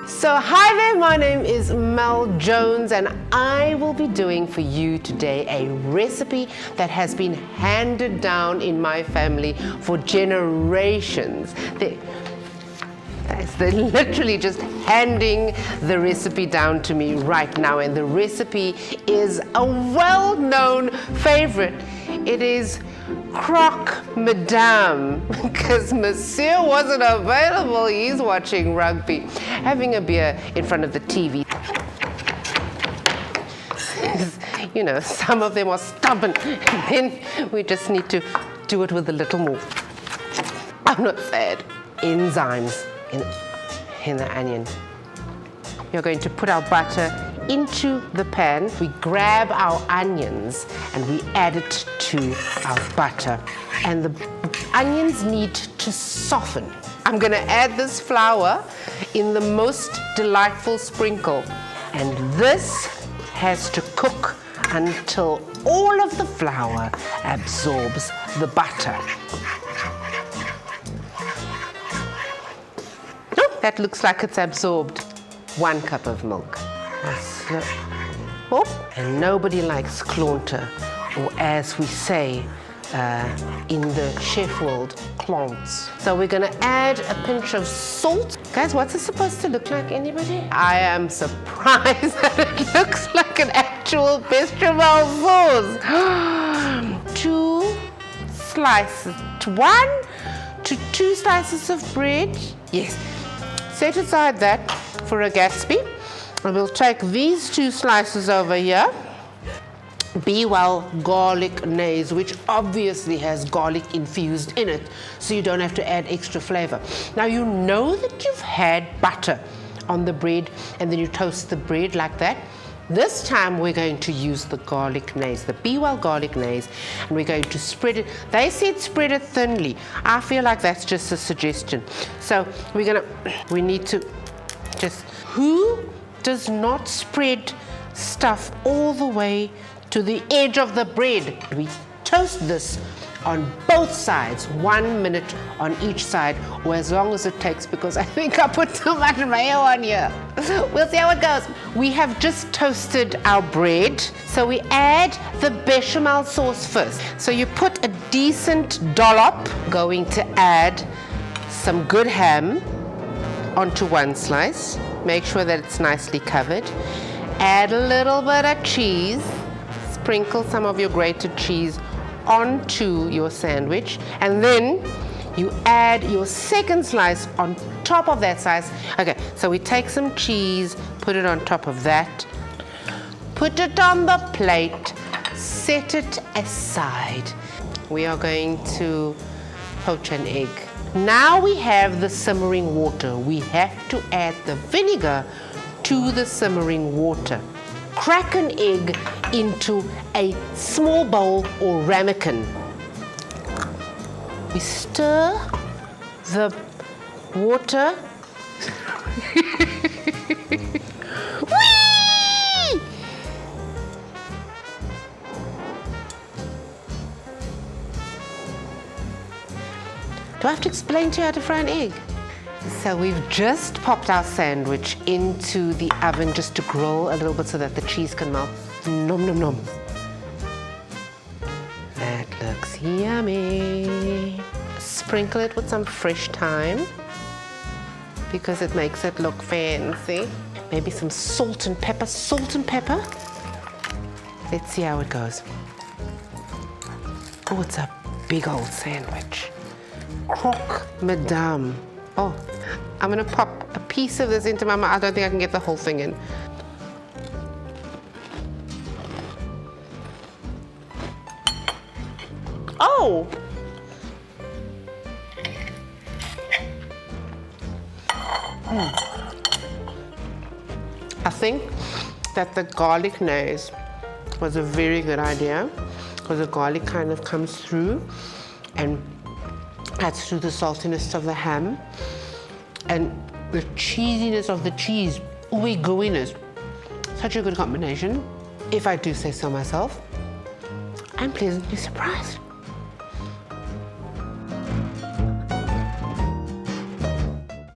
So hi there, my name is Mel Jones and I will be doing for you today a recipe that has been handed down in my family for generations. They're literally just handing the recipe down to me right now, and the recipe is a well-known favorite. It is CROQUE MADAME, because Monsieur wasn't available. He's watching rugby, having a beer in front of the TV. You know, some of them are stubborn, and then we just need to do it with a little more. I'm not sad. Enzymes in the onion. We're going to put our butter into the pan. We grab our onions and we add it to our butter. And the onions need to soften. I'm gonna add this flour in the most delightful sprinkle. And this has to cook until all of the flour absorbs the butter. That looks like it's absorbed 1 cup of milk. Oh, and nobody likes KLONTE, or as we say in the chef world, KLONTE. So we're gonna add a pinch of salt. Guys, what's it supposed to look like, anybody? I am surprised that it looks like an actual bechamel sauce. 2 slices, 1 to 2 slices of bread. Yes. Set aside that for a Gatsby, and we'll take these 2 slices over here. Be well garlic-naise, which obviously has garlic infused in it, so you don't have to add extra flavor. Now you know that you've had butter on the bread, and then you toast the bread like that. This time we're going to use the garlic-naise, the Be Well garlic-naise, and we're going to spread it. They said spread it thinly. I feel like that's just a suggestion. So we need to just, who does not spread stuff all the way to the edge of the bread? We toast this on both sides, 1 minute on each side, or as long as it takes, because I think I put too much mayo on here. We'll see how it goes. We have just toasted our bread, so we add the bechamel sauce first. So you put a decent dollop, going to add some good ham onto 1 slice. Make sure that it's nicely covered. Add a little bit of cheese. Sprinkle some of your grated cheese onto your sandwich, and then you add your 2nd slice on top of that slice. Okay, so we take some cheese, put it on top of that, put it on the plate, set it aside. We are going to poach an egg. Now we have the simmering water. We have to add the vinegar to the simmering water. Crack an egg into a small bowl or ramekin. We stir the water. Whee! Do I have to explain to you how to fry an egg? So we've just popped our sandwich into the oven just to grill a little bit so that the cheese can melt. Nom nom nom. That looks yummy. Sprinkle it with some fresh thyme because it makes it look fancy. Maybe some salt and pepper. Salt and pepper. Let's see how it goes. Oh, it's a big old sandwich. CROQUE MADAME. Oh, I'm gonna pop a piece of this into my mouth. I don't think I can get the whole thing in. Oh! I think that the garlic-naise was a very good idea, because the garlic kind of comes through and adds to the saltiness of the ham, and the cheesiness of the cheese. Oh my goodness, such a good combination. If I do say so myself, I'm pleasantly surprised.